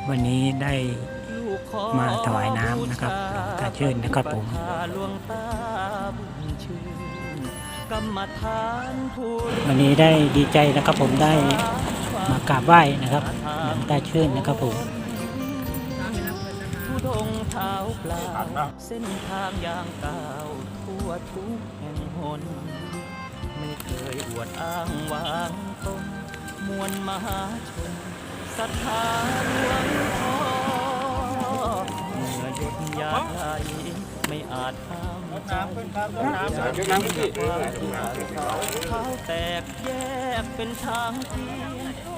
วันนี้ได้มาถวายน้ำนะครับหลวงตาชื่นนะครับผมวันนี้ได้ดีใจนะครับผมได้มากราบไหว้นะครับหลวงตาชื่นนะครับผมดงเท้าเปล่าเส้นทางยางก้าวทั่วทุกแห่งหนไม่เคยอวดอ้างวางตนมวลมหาชนศรัทธาหลวงพ่อเมื่อหยดหยาดไหลไม่อาจห้ามใจน้ำที่เท้าแตกแยกเป็นทางเพียง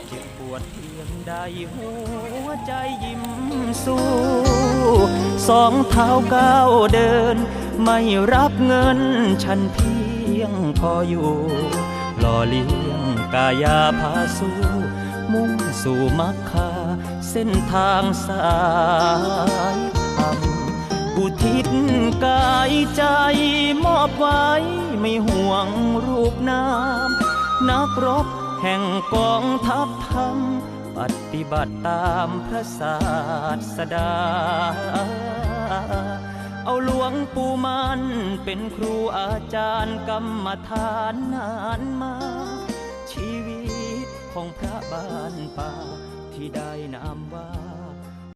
เจ็บปวดเพียงใดหัวใจยิ้มสู้สองเท้าก้าวเดินไม่รับเงินฉันเพียงพออยู่หล่อเลี้ยงกายาพาสู้มุ่งสู่มรรคาเส้นทางสายธรรมอุทิศกายใจมอบไว้ไม่ห่วงรูปนามนักรบแห่งกองทัพธรรมปฏิบัติตามพระศาสดาเอาหลวงปู่มันเป็นครูอาจารย์กรรมฐานนานมาชีวิตของพระบ้านป่าที่ได้นามว่า